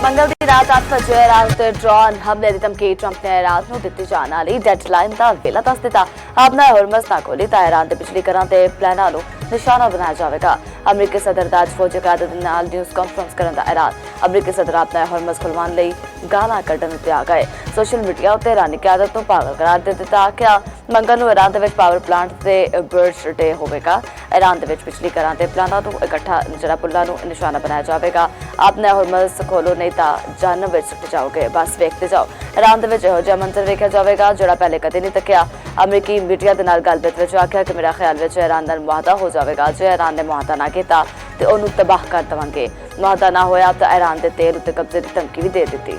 मंगल की रात 8 ਵਜੇ ਇਰਾਨ ਤੇ ਡਰੋਨ ਹਮਲੇ ਦੀ ਧਮਕੀ ਟਰੰਪ ਨੇ ਇਰਾਨ ਨੂੰ ਦਿੱਤੀ ਜਾਣ ਵਾਲੀ ਡੈਡਲਾਈਨ ਦਾ ਵੇਲਾ ਦੱਸ ਦਿੱਤਾ। ਆਪਣਾ ਹੁਰਮਸ ਨਾ ਖੋਲੀ ਤਾਂ ਇਰਾਨ ਦੇ ਪਿਛਲੀ ਘਰਾਂ ਤੇ ਪਲਾਨਾਂ ਨੂੰ ਨਿਸ਼ਾਨਾ ਬਣਾਇਆ ਜਾਵੇਗਾ। ਅਮਰੀਕੀ ਸਦਰ ਦਾ ਫੌਜੀ ਕਾਇਦੇ ਦੇ ਨਾਲ ਨਿਊਜ਼ ਕਾਨਫਰੰਸ ਕਰਨ ਦਾ ਐਲਾਨ। ਅਮਰੀਕੀ ਸਦਰ ਆਪਣਾ ਹੁਰਮਸ ਖੁਲਵਾਉਣ ਲਈ ਗਾਲਾਂ ਕੱਢਣ ਉੱਤੇ ਆ ਗਏ। ਸੋਸ਼ਲ ਮੀਡੀਆ ਉੱਤੇ ਇਰਾਨੀ ਕਾਇਦਤ ਨੂੰ ਪਾਗਲ ਕਰਾਰ ਦੇ ਦਿੱਤਾ। ਆਖਿਆ ਮੰਗਲ ਨੂੰ ਇਰਾਨ ਦੇ ਵਿੱਚ ਪਾਵਰ ਪਲਾਂਟ ਤੇ ਬਰਡਸ ਡੇ ਹੋਵੇਗਾ। ਇਰਾਨ ਦੇ ਵਿੱਚ ਪਿਛਲੀ ਘਰਾਂ ਤੇ ਪਲਾਨਾਂ ਨੂੰ ਇਕੱਠਾ ਜਿਹੜਾ ਪੁੱਲਾਂ ਨੂੰ ਨਿਸ਼ਾਨਾ ਬਣਾਇਆ ਜਾਵੇਗਾ। ਆਪਣਾ ਹੁਰਮਸ ਖੋਲੋ ਨਹੀਂ ਤਾਂ ਜਾਨ ਵਿੱਚ ਸੁੱਟ ਜਾਓਗੇ, ਬਸ ਵੇਖਦੇ ਜਾਓ। ਇਰਾਨ ਦੇ ਵਿੱਚ ਇਹੋ ਜਿਹਾ ਮੰਜ਼ਰ ਵੇਖਿਆ ਜਾਵੇਗਾ ਜਿਹੜਾ ਪਹਿਲੇ ਕਦੇ ਨਹੀਂ ਤੱਕਿਆ। ਅਮਰੀਕੀ ਮੀਡੀਆ ਦੇ ਨਾਲ ਗੱਲਬਾਤ ਵਿੱਚ ਆਖਿਆ ਕਿ ਮੇਰਾ ਖਿਆਲ ਵਿੱਚ ਇਰਾਨ ਨਾਲ ਮੁਆਹਦਾ ਹੋ ਜਾਵੇਗਾ। ਜੇ ਇਰਾਨ ਨੇ ਮੁਆਹਦਾ ਨਾ ਕੀਤਾ ਤੇ ਉਹਨੂੰ ਤਬਾਹ ਕਰ ਦੇਵਾਂਗੇ। ਮੁਆਹਦਾ ਨਾ ਹੋਇਆ ਤਾਂ ਇਰਾਨ ਦੇ ਤੇਲ ਉੱਤੇ ਕਬਜ਼ੇ ਦੀ ਧਮਕੀ ਵੀ ਦੇ ਦਿੱਤੀ।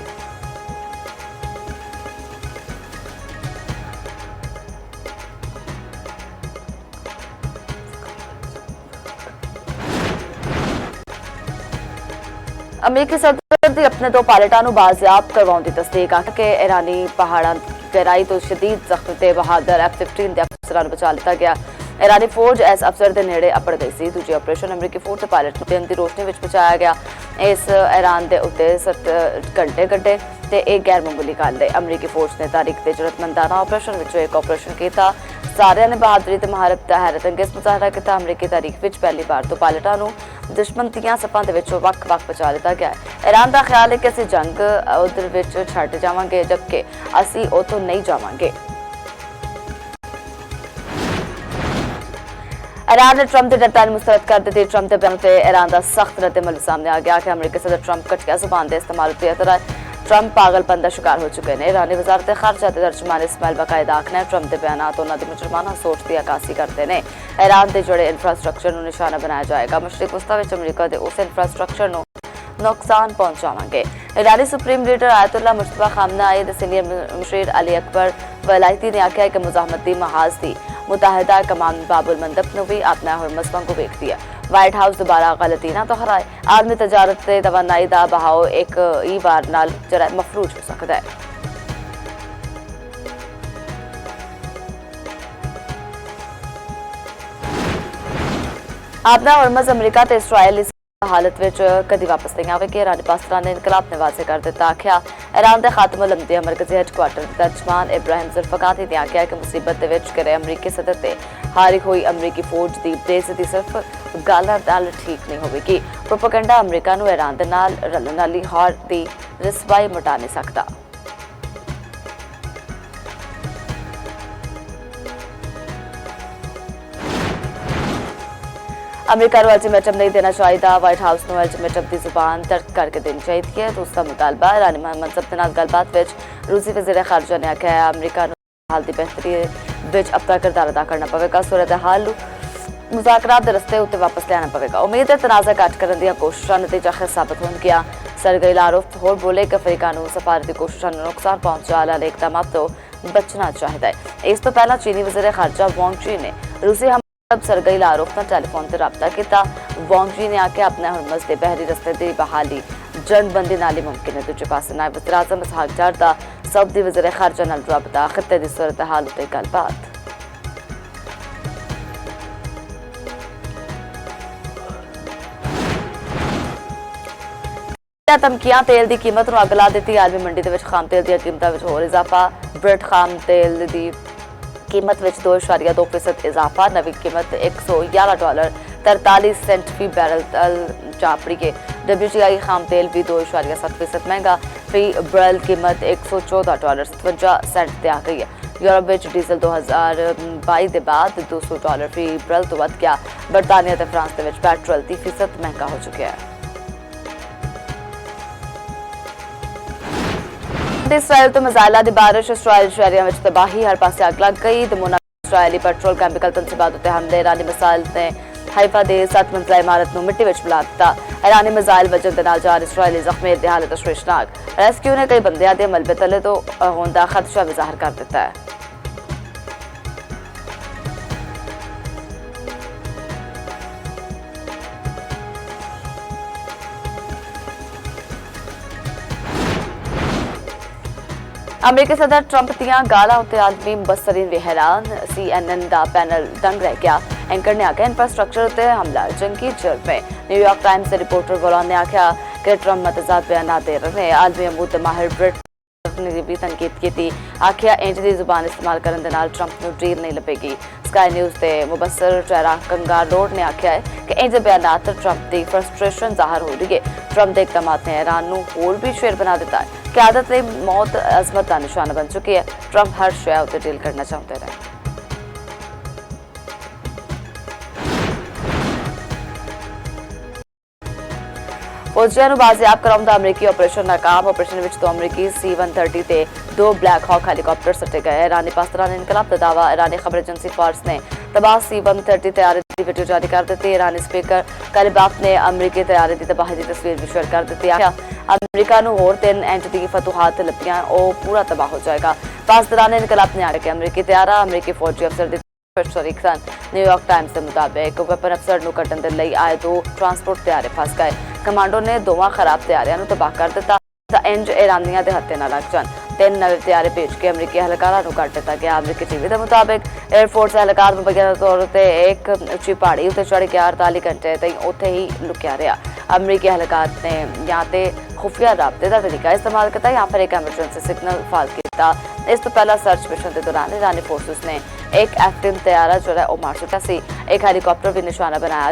ਅਮਰੀਕੀ ਸਦਰ ਦੀ ਆਪਣੇ ਦੋ ਪਾਇਲਟਾਂ ਨੂੰ ਬਾਜ਼ਿਆਬ ਕਰਵਾਉਣ ਦੀ ਤਸਦੀਕ ਆ ਕਿ ਇਰਾਨੀ ਪਹਾੜਾਂ ਗਹਿਰਾਈ ਤੋਂ ਸ਼ਦੀਦ ਜ਼ਖਮ ਤੇ ਬਹਾਦਰ F-15 ਦੇ ਅਫਸਰਾਂ ਨੂੰ ਬਚਾ ਲਿੱਤਾ ਗਿਆ। ਇਰਾਨੀ ਫੌਜ ਇਸ ਅਫਸਰ ਦੇ ਨੇੜੇ ਅਪੜ ਗਈ ਸੀ। ਦੂਜੇ ਆਪਰੇਸ਼ਨ ਅਮਰੀਕੀ ਫੌਜ ਦੇ ਪਾਇਲਟ ਨੂੰ ਦਿਨ ਦੀ ਰੋਸ਼ਨੀ ਵਿੱਚ ਬਚਾਇਆ ਗਿਆ। ਇਸ ਇਰਾਨ ਦੇ ਉੱਤੇ 7 ਘੰਟੇ ਕੱਢੇ ਤੇ ਇਹ ਗੈਰ ਮਾਮੂਲੀ ਗੱਲ ਹੈ। ਅਮਰੀਕੀ ਫੌਜ ਨੇ ਤਾਰੀਖ ਤੇ ਜ਼ਰੂਰਤਮੰਦਾਨਾ ਆਪਰੇਸ਼ਨ ਵਿੱਚੋਂ ਇੱਕ ਆਪਰੇਸ਼ਨ ਕੀਤਾ। ਸਾਰਿਆਂ ਨੇ ਬਹਾਦਰੀ ਤੇ ਮਹਾਰਤ ਦਾ ਹੈਰਤਅੰਗੇਜ਼ ਮੁਜ਼ਾਹਰਾ ਕੀਤਾ। ਅਮਰੀਕੀ ਤਾਰੀਖ ਵਿੱਚ ਪਹਿਲੀ ਵਾਰ ਤੋਂ ਪਾਇਲਟਾਂ ਨੂੰ ਦੁਸ਼ਮਣ ਦੀਆਂ ਸੱਪਾਂ ਦੇ ਵਿੱਚੋਂ ਵੱਖ-ਵੱਖ ਬਚਾ ਲਿੱਤਾ ਗਿਆ ਹੈ। ਇਰਾਨ ਦਾ ਖਿਆਲ ਹੈ ਕਿ ਅਸੀਂ ਜੰਗ ਉਧਰ ਵਿੱਚ ਛੱਡ ਜਾਵਾਂਗੇ, ਜਦਕਿ ਅਸੀਂ ਉੱਥੋਂ ਨਹੀਂ ਜਾਵਾਂਗੇ। ਇਰਾਨ ਨੇ ਟਰੰਪ ਦੇ ਡੈਡਲਾਈਨ ਮੁਸਤਰਦ ਕਰ ਦਿੱਤੀ। ਟਰੰਪ ਦੇ ਬਿਆਨ ਤੇ ਇਰਾਨ ਦਾ ਸਖਤ ਰੱਦ-ਏ-ਅਮਲ ਸਾਹਮਣੇ ਆ ਗਿਆ ਕਿ ਅਮਰੀਕੀ ਸਦਰ ਟਰੰਪ ਘਟੀਆ ਜ਼ੁਬਾਨ ਦੇ ਇਸਤੇਮਾਲ ਉੱਤੇ ਤਰ੍ਹਾਂ ਟਰੰਪ ਪਾਗਲਪਨ ਦਾ ਸ਼ਿਕਾਰ ਹੋ ਚੁੱਕੇ ਨੇ। ਇਰਾਨੀ ਵਜ਼ਾਰਤ ਖਾਰਜਾ ਦੇ ਤਰਜਮਾਨ ਇਸਮਾਇਲ ਬਾਕਾਇਦਾ ਆਖਣਾ ਟਰੰਪ ਦੇ ਬਿਆਨਾਤ ਉਹਨਾਂ ਦੀ ਮੁਜਰਮਾਨਾ ਸੋਚ ਦੀ ਅਕਾਸੀ ਕਰਦੇ ਨੇ। ਇਰਾਨ ਦੇ ਜਿਹੜੇ ਇਨਫਰਾਸਟ੍ਰਕਚਰ ਨੂੰ ਨਿਸ਼ਾਨਾ ਬਣਾਇਆ ਜਾਏਗਾ। ਮਸ਼ਰਕ ਵਸਤਾਂ ਵਿੱਚ ਅਮਰੀਕਾ ਦੇ ਉਸ ਇਨਫਰਾਸਟ੍ਰਕਚਰ ਨੂੰ ਨੁਕਸਾਨ ਪਹੁੰਚਾਵਾਂਗੇ। ਇਰਾਨੀ ਸੁਪਰੀਮ ਲੀਡਰ ਆਇਤੁੱਲਾ ਮੁਸ਼ਤਬਾ ਖਾਮਨਾਈ ਦੇ ਸੀਨੀਅਰ ਮੁਸ਼ੀਰ ਅਲੀ ਅਕਬਰ ਵਲਾਇਤੀ ਨੇ ਆਖਿਆ ਕਿ ਮੁਜ਼ਾਹਮਤੀ ਮਹਾਜ਼ ਦੀ ਮੁਤਾਹਿਦਾ ਕਮਾਨ ਬਾਬੁਲ ਮੰਦਬ ਨੂੰ ਵੀ ਆਪਣਾ ਹੁਰਮਸ ਵਾਂਗੂ ਵੇਖਦੀ ਹੈ। ਵਾਈਟ ਹਾਊਸ ਦੁਬਾਰਾ ਗਲਤੀ ਨਾ ਦੁਹਰਾਏ। ਆਲਮੀ ਤਜਾਰਤ ਤੇ ਤਵਾਨਾਈ ਦਾ ਬਹਾਓ ਇੱਕ ਹੀ ਵਾਰ ਨਾਲ ਜਿਹੜਾ ਮਫਲੂਜ ਹੋ ਸਕਦਾ ਹੈ। ਆਪਣਾ ਹੁਰਮਸ ਅਮਰੀਕਾ ਤੇ ਇਸਰਾਈਲ ਹਾਲਤ ਵਿੱਚ ਕਦੀ ਵਾਪਸ ਨਹੀਂ ਆਵੇਗੀ। ਇਰਾਨੀ ਪਾਸਟਰਾਂ ਨੇ ਇਨਕਲਾਬ ਨੇ ਵਾਜ਼ੇ ਕਰ ਦਿੱਤਾ। ਆਖਿਆ ਇਰਾਨ ਦੇ ਖਾਤਮੁਲ ਅੰਬੀਆ ਮਰਕਜ਼ੀ ਹੈਡਕੁਆਟਰ ਦੇ ਤਰਜਮਾਨ ਇਬਰਾਹਿਮ ਜ਼ੁਲਫਕਾਤੀ ਨੇ ਆਖਿਆ ਕਿ ਮੁਸੀਬਤ ਦੇ ਵਿੱਚ ਘਿਰੇ ਅਮਰੀਕੀ ਸਦਰ ਤੇ ਹਾਰੀ ਹੋਈ ਅਮਰੀਕੀ ਫੌਜ ਦੀ ਬੇਇੱਜ਼ਤੀ ਸਿਰਫ ਗਾਲਾਂ ਨਾਲ ਠੀਕ ਨਹੀਂ ਹੋਵੇਗੀ। ਪ੍ਰੋਪੇਗੈਂਡਾ ਅਮਰੀਕਾ ਨੂੰ ਇਰਾਨ ਦੇ ਨਾਲ ਰਲਣ ਵਾਲੀ ਹਾਰ ਦੀ ਰਸਵਾਈ ਮਿਟਾ ਨਹੀਂ ਸਕਦਾ। ਅਮਰੀਕਾ ਨੂੰ ਅਲਟੀਮੇਟਮ ਨਹੀਂ ਦੇਣਾ ਚਾਹੀਦਾ। ਵਾਈਟ ਹਾਊਸ ਨੂੰ ਅਲਟੀਮੇਟਮ ਦੀ ਜ਼ੁਬਾਨ ਤਰਕ ਕਰਕੇ ਦੇਣੀ ਚਾਹੀਦੀ ਹੈ। ਦੂਸਰਾ ਮੁਤਾਲਬਾ ਇਰਾਨੀ ਮਨਸਬ ਦੇ ਨਾਲ ਗੱਲਬਾਤ ਵਿੱਚ ਰੂਸੀ ਵਜ਼ੀਰ ਖਾਰਜਾ ਨੇ ਆਖਿਆ ਅਮਰੀਕਾ ਨੂੰ ਹਾਲ ਦੀ ਬਿਹਤਰੀ ਵਿੱਚ ਆਪਣਾ ਕਿਰਦਾਰ ਅਦਾ ਕਰਨਾ ਪਵੇਗਾ। ਸੂਰਤ ਹਾਲ ਨੂੰ ਮੁਜ਼ਾਕਰਾਤ ਦੇ ਰਸਤੇ ਉੱਤੇ ਵਾਪਸ ਲਿਆਉਣਾ ਪਵੇਗਾ। ਉਮੀਦ ਹੈ ਤਨਾਜ਼ਾ ਘੱਟ ਕਰਨ ਦੀਆਂ ਕੋਸ਼ਿਸ਼ਾਂ ਨਤੀਜਾਖੇਜ਼ ਸਾਬਤ ਹੋਣਗੀਆਂ। ਸਰਗਈ ਲਾਰੋਫ ਹੋਰ ਬੋਲੇ ਕਿ ਅਫਰੀਕਾ ਨੂੰ ਸਫਾਰਤੀ ਕੋਸ਼ਿਸ਼ਾਂ ਨੂੰ ਨੁਕਸਾਨ ਪਹੁੰਚਾਉਣ ਵਾਲੇ ਇਕਦਾਮਾਂ ਤੋਂ ਬਚਣਾ ਚਾਹੀਦਾ ਹੈ। ਇਸ ਤੋਂ ਪਹਿਲਾਂ ਚੀਨੀ ਵਜ਼ੀਰ ਖਾਰਜਾ ਵਾਂਗ ਯੀ ਨੇ ਰੂਸੀ ਸਰਗਈ ਲਾਰੋਫ ਨਾਲ ਟੈਲੀਫੋਨ ਤੇ ਰਾਬਤਾ ਕੀਤਾ। ਵਾਂਗ ਯੀ ਨੇ ਆਖਿਆ ਆਪਣੇ ਹੁਰਮਸ ਦੇ ਬਹਿਰੀ ਰਸਤੇ ਦੀ ਬਹਾਲੀ ਜੰਗਬੰਦੀ ਨਾਲ ਹੀ ਮੁਮਕਿਨ ਹੈ। ਦੂਜੇ ਪਾਸੇ ਨਾਇਬ ਵਜ਼ੀਰ ਆਜ਼ਮ ਇਸਹਾਕ ਜ਼ਾਰ ਦਾ ਸਾਊਦੀ ਵਜ਼ੀਰ ਖਾਰਜਾ ਨਾਲ ਰਾਬਤਾ ਖਿੱਤੇ ਦੀ ਸੂਰਤ ਹਾਲ ਉੱਤੇ ਗੱਲਬਾਤ। ਧਮਕੀਆਂ ਤੇਲ ਦੀ ਕੀਮਤ ਨੂੰ ਅੱਗ ਲਾ ਦਿੱਤੀ। ਆਲਮੀ ਮੰਡੀ ਦੇ ਵਿੱਚ ਖਾਮ ਤੇਲ ਦੀਆਂ ਕੀਮਤਾਂ ਵਿੱਚ ਹੋਰ ਇਜ਼ਾਫਾ। ਬ੍ਰੈਂਟ ਖਾਮ ਤੇਲ ਦੀ ਕੀਮਤ ਵਿੱਚ 2.2% ਇਜ਼ਾਫਾ। ਨਵੀਂ ਕੀਮਤ $111.43 ਫੀ ਬੈਰਲ ਚਾਪੜੀ ਹੈ। WTI ਖਾਮ ਤੇਲ ਵੀ 2.7% ਮਹਿੰਗਾ। ਫੀ ਬੈਰਲ ਕੀਮਤ $114.57 ਤੇ ਆ ਗਈ ਹੈ। यूरोप ਵਿੱਚ ਡੀਜ਼ਲ 2022 ਦੇ ਬਾਅਦ $200 ਫੀ ਬੈਰਲ ਤੋਂ ਵੱਧ ਗਿਆ। ਬਰਤਾਨੀਆ ਤੇ ਫਰਾਂਸ ਦੇ ਵਿੱਚ ਪੈਟਰੋਲ 30% ਮਹਿੰਗਾ ਹੋ ਚੁੱਕਿਆ ਹੈ। ਇਸਰਾਇਲ ਤੋਂ ਮਿਜ਼ਾਈਲਾਂ ਦੀ ਬਾਰਿਸ਼। ਇਸਰਾਇਲ ਸ਼ਹਿਰੀਆਂ ਵਿੱਚ ਤਬਾਹੀ। ਹਰ ਪਾਸੇ ਅੱਗ ਲੱਗ ਗਈ। ਦਮੋਨਾ ਇਸਰਾਇਲੀ ਪੈਟਰੋਲ ਕੈਮੀਕਲ ਤਨਸੀਬਾਤ ਉੱਤੇ ਹਮਲੇ। ਇਰਾਨੀ ਮਿਸਾਈਲ ਨੇ ਹਾਈਫਾ ਦੇ 7 ਮੰਜ਼ਲਾ ਇਮਾਰਤ ਨੂੰ ਮਿੱਟੀ ਵਿੱਚ ਮਿਲਾ ਦਿੱਤਾ। ਇਰਾਨੀ ਮਿਜ਼ਾਈਲ ਵਜਨ ਦੇ ਨਾਲ 4 ਇਸਰਾਇਲੀ ਜ਼ਖਮੀ ਦੀ ਹਾਲਤ ਤਸ਼ਵੀਸ਼ਨਾਕ। ਰੈਸਕਿਊ ਨੇ ਕਈ ਬੰਦਿਆਂ ਦੇ ਮਲਬੇ ਤਲੇ ਤੋਂ ਹੋਣ ਦਾ ਖਦਸ਼ਾ ਵੀ ਜ਼ਾਹਰ ਕਰ ਦਿੱਤਾ ਹੈ। ਅਮਰੀਕੀ ਸਦਰ ਟਰੰਪ ਦੀਆਂ ਗਾਲਾਂ ਉੱਤੇ ਆਲਮੀ ਮੁਬਸਰੀਨ ਵੀ ਹੈਰਾਨ। CNN ਦਾ ਪੈਨਲ ਦੰਗ ਰਹਿ ਗਿਆ। एंकर ने आख्या इंफ्रास्ट्रक्चर उत्ते हमला जंगी जर्म है। न्यूयॉर्क टाइम्स के रिपोर्टर गुलाम ने आख्या कि ट्रंप मतजाद बयान दे रहे हैं। आलमी अमूद माहिर ब्रिट ने भी तनकीद की थी, आखिया इंज की जुबान इस्तेमाल करने के नाल ट्रंप को डील नहीं लभेगी। स्काई न्यूज़ के मुबसर चेहरा कंगार रोड ने आख्या है कि इंज बयान ट्रंप की फ्रस्ट्रेशन जाहिर हो रही है। ट्रंप के इकदाम ने ईरान को होर भी शेर बना दिता है। क्यादत लिए मौत अजमत का निशाना बन चुकी है। ट्रंप हर शय उत्ते डील करना चाहते रहे। फौजियों बाजियाब कराने का अमरीकी ऑपरेशन नाकाम। ऑपरेशन में तो अमरीकी C-130 ते 2 ब्लैक हॉक हेलीकॉप्टर सटे गए। ईरानी पाकिस्तान इनकलाब का दावा। ईरानी खबर एजेंसी फार्स ने तबाह C-130 तैयारी की वीडियो जारी कर दी। ईरानी स्पीकर कलिबाफ ने अमरीकी तैयारी की तबाही की तस्वीर भी शेयर कर दी। अमरीका को होर 3 इंच की फतूहात लभियां और पूरा तबाह हो जाएगा। पाकिस्तान इनकलाब ने आखे कि अमरीकी तैयारा अमरीकी फौजी अफसर शरीक सन। न्यूयॉर्क टाइम्स के मुताबिक वेपन अफसर को कट्टन के लिए आए 2 ट्रांसपोर्ट तैयारे फस गए। कमांडो ने दोवां खराब तैयारियों तबाह कर दिता। इंज ईरानियों के हत्थे न लग जान। 3 नवे तैयारे भेज के अमरीकी एहलकारों को कट दिता गया। अमरीकी टीवी के मुताबिक एयरफोर्स एहलकार मुबैना तौर पर एक उच्ची पहाड़ी उत्ते चढ़ के 48 घंटे तक उत्थे ही लुकिया रहा। अमरीकी एहलकार ने या तो खुफिया राबते का तरीका इस्तेमाल किया या फिर एक एमरजेंसी सिग्नल फाल किया। इस तो पहला सर्च मिशन के दौरान ईरानी फोर्सेस ने एक F-10 तैयारा जो है मार सुटा सी। एक हेलीकॉप्टर भी निशाना बनाया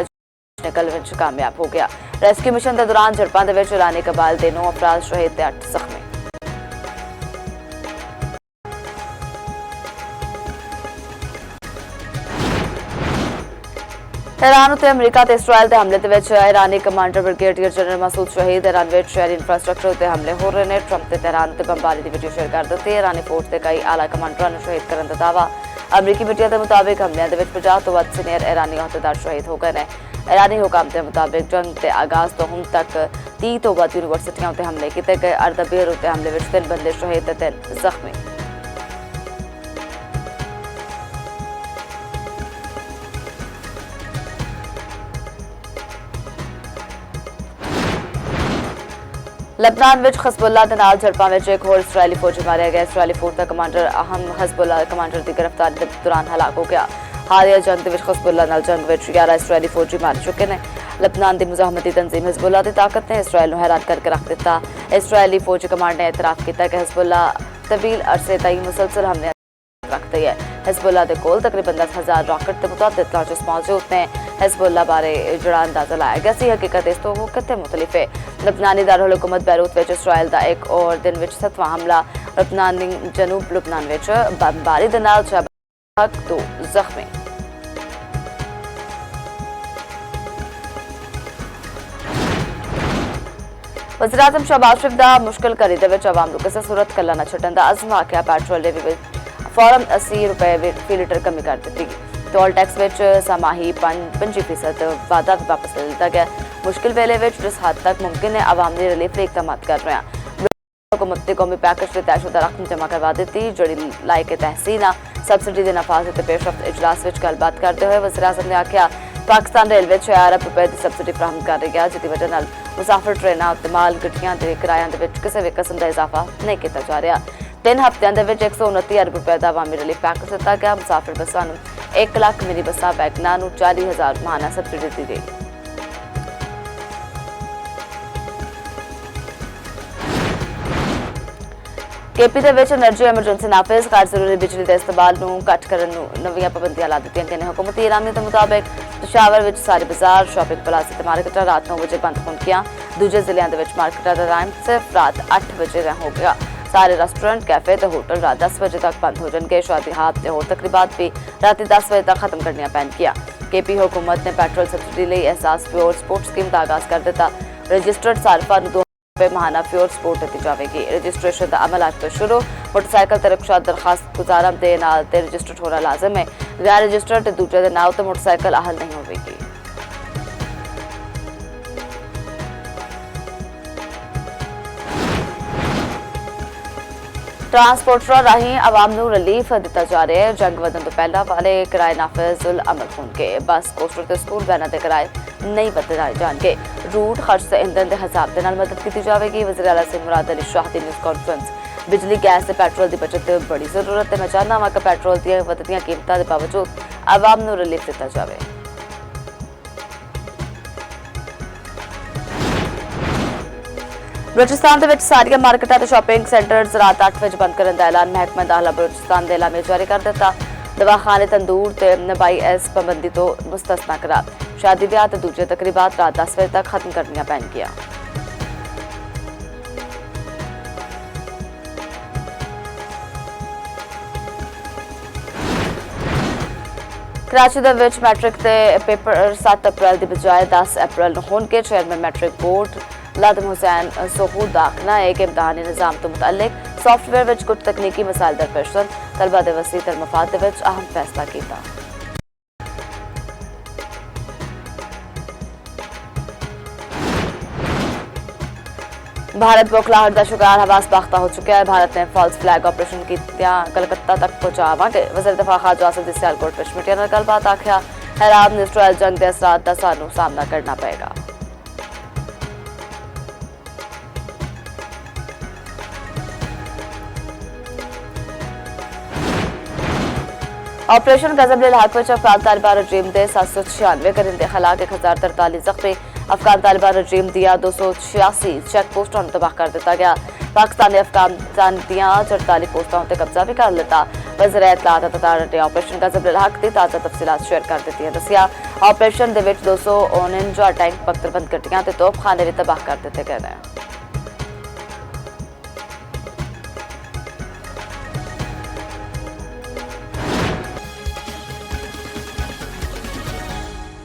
निकल विच कामयाब हो गया। रेस्क्यू मिशन के दौरान झड़पों के ईरानी कबाल के 9 अफराद शहीद 8 जख्मी। ईरान उत्ते अमरीका ते इसराइल के हमले के ईरानी कमांडर ब्रिगेडियर जनरल मसूद शहीद। ईरान में शहरी इंफ्रास्ट्रक्चर उत्ते हमले हो रहे हैं। ट्रंप ने तेहरान उत्ते बमबारी की वीडियो शेयर कर दी। ईरानी फौज के कई आला कमांडरों को शहीद करने का दावा। अमरीकी मीडिया के मुताबिक हमलों के 50 तो वध सीनियर ईरानी अहदेदार शहीद हो गए हैं। ईरानी हुकाम के मुताबिक जंग के आगाज तो हम तक 30 तो वध यूनिवर्सिटियों उत्ते हमले किए गए। अर्दबीर उत्ते हमले में 3 बंदे शहीद 3 जख्मी। लबनान में हिजबुल्ला के नाल झड़पों में एक होर इसराइली फौजी मारा गया। इसराइली फौज का कमांडर अहम हिजबुल्ला कमांडर की गिरफ्तारी के दौरान हलाक हो गया। हालिया जंग के हिजबुल्ला नाल जंग में 11 इसराइली फौजी मार चुके हैं। लबनान की मुजाहमती तंजीम हिजबुल्ला की ताकत ने इसराइल को हैरान करके रख दिता। इसराइली फौजी कमांड ने एतराफ़ किया कि हिजबुल्ला तवील अरसे तक मुसलसल हमले रखती है। हिजबुल्ला के कोल तकरीबन 10,000 रॉकेट के मुताबिक लॉन्चर्स मौजूद ने। हिजबुल्ला बारे जड़ा अंदाजा लाया गया सी। हकीकत इस तो वो कितने मुख्तलिफ है। लबनानी दारुल हुकूमत बैरूत में इसराइल का एक और दिन में 7वां हमला। लबनानी जनूब लबनान में बमबारी के नाल 2 जख्मी। वज़ीर-ए-आज़म शहबाज शरीफ का मुश्किल घड़ी के आवाम को किसी सूरत कला न छड्डण का अज़म आख्या। पेट्रोल फौरन 80 रुपए फी लीटर कमी कर दी। टोल टैक्स में समाही 25% वाधा भी वापस ले लिया गया। मुश्किल वेले में जिस हद तक मुमकिन है आवाम की रिलीफ लिए इकदाम कर रहे हैं। हुकूमत ने कौमी पैकेज से तयशुदा रकम जमा करवा दी। जड़ी लायक तहसीन सबसिडी के नफाज से पेशरफ इजलास में गलबात करते हुए वज़ीर-ए-आज़म ने आख्या पाकिस्तान रेलवे 6 अरब रुपए की सबसिडी फ्राहम कर रही है, जिसकी वजह नाल मुसाफिर ट्रेनां उत्ते माल गड्डियां के किराया किसी भी किस्म का इजाफा नहीं किया जा रहा। 3 हफ्तों के 129 अरब रुपए का अवामी रिलीफ पैकेज दिता गया। मुसाफिर बसां 1 लाख मिनी बसां वैगनां 40,000 माहाना सबसिडी दी गई। केपी के एनर्जी एमरजेंसी नाफिज गैर जरूरी बिजली के इस्तेमाल घट करने नवीं पाबंदियां ला दी गई। हुकूमती ऐलान के मुताबिक पेशावर में सारे बाजार शॉपिंग प्लाजा मार्केटा रात 9 बजे बंद होंगे। दूजे जिलों के मार्केटा का टाइम सिर्फ रात 8 बजे हो गया। सारे रेस्टोरेंट कैफे तो होटल रात 10 बजे तक बंद हो जाएंगे। शादी हाथ और तकरीबात भी रात 10 बजे तक खत्म करनी पैनगियां। केपी हुकूमत ने पेट्रोल सबसिडी लिए एहसास प्योर स्पोर्ट स्कीम का आगाज कर दिता। रजिस्टर्ड सार्फा महाना प्योर स्पोर्ट दी जाएगी। रजिस्ट्रेशन का अमल आज तो शुरू। मोटरसाइकिल ते रिक्शा दरखास्त गुजारा के नाल ते रजिस्टर्ड होना लाजम है। गैर रजिस्टर्ड दूजे के नाल तो मोटरसाइकिल अहल नहीं होगी। ट्रांसपोर्टर राही आवाम को रिलीफ दिता जा रहा है। जंग वधन तो पहला वाले किराए नाफिज अमल होंगे। बस कोस्टर ते स्कूल वैन के किराए नहीं बदलाए जाएंगे। रूट खर्च से ईंधन के हिसाब के मदद की जाएगी। वज़ीर आला से मुराद अली शाह की न्यूज़ कॉन्फ्रेंस। बिजली गैस से पेट्रोल की बचत बड़ी जरूरत है। मैं चाहना वा कि पेट्रोल दी वधदियां कीमतां के बावजूद आवाम को रिलीफ दिता जाए। बलूचिस्तान ਦੇ ਵਿੱਚ ਸਾਰੀਆਂ ਮਾਰਕੀਟਾਂ ਤੇ ਸ਼ਾਪਿੰਗ ਸੈਂਟਰਸ ਰਾਤ 8 ਵਜੇ ਬੰਦ ਕਰਨ ਦਾ ਐਲਾਨ ਮਹਿਕਮਾ ਦਾਖਲਾ ਬਲੂਚਿਸਤਾਨ ਦੇ ਐਲਾਮੇ ਜਾਰੀ ਕਰ ਦਿੱਤਾ। ਦਵਾਖਾਨੇ ਤੰਦੂਰ ਤੇ ਨਬਾਈ ਐਸ ਪਾਬੰਦੀ ਤੋਂ ਮੁਸਤਸਨਾ ਕਰਾਰ। ਸ਼ਾਦੀ ਵਿਆਹ ਤੇ ਦੂਜੇ ਤਕਰੀਬਾਤ ਰਾਤ 10 ਵਜੇ ਤੱਕ ਖਤਮ ਕਰਨੀਆਂ ਪੈਣਗੀਆਂ। कराची ਦੇ ਵਿੱਚ ਮੈਟ੍ਰਿਕ ਦੇ ਪੇਪਰ 7 ਅਪ੍ਰੈਲ ਦੀ ਬਜਾਏ 10 ਅਪ੍ਰੈਲ ਨੂੰ ਹੋਣਗੇ। ਚੇਅਰਮੈਨ ਮੈਟ੍ਰਿਕ ਬੋਰਡ लादम हुसैन सोहूद का आखना है कि इम्तहानी निज़ाम तो मुतल्लिक सॉफ्टवेयर विच कुछ तकनीकी मसाइल दरपेश सन। तलबा दे वसी तर मफाद दे विच अहम फैसला किया। भारत बौखलाहट का शिकार हवास बाख्ता हो चुका है। भारत ने फॉल्स फ्लैग ऑपरेशन की कलकत्ता तक पहुंचावांगे। वज़ीर दफा खारजा आसिफ सियालकोट विच मीडिया नाल गलबात आखिया हैरान इसराइल जंग के असरात का सानू सामना करना पेगा। ऑपरेशन गजब हक में अफगान तालिबान रजीम के 796 करिंदे खिलाफ 1043 जख्मी। अफगान तालिबान रजीम दिया 286 चेक पोस्टों तबाह कर दिता गया। पाकिस्तान ने अफगानिस्तान दियां 44 पोस्टों पर कब्जा भी कर लिता। वज़ीर इत्तलात अतार ने ऑपरेशन गजब हक की ताज़ा तफसीलात शेयर कर दी। दसिया ऑपरेशन 249 टैंक पख्तरबंद गड्डियां ते तोपखाने भी तबाह कर दिते गए हैं।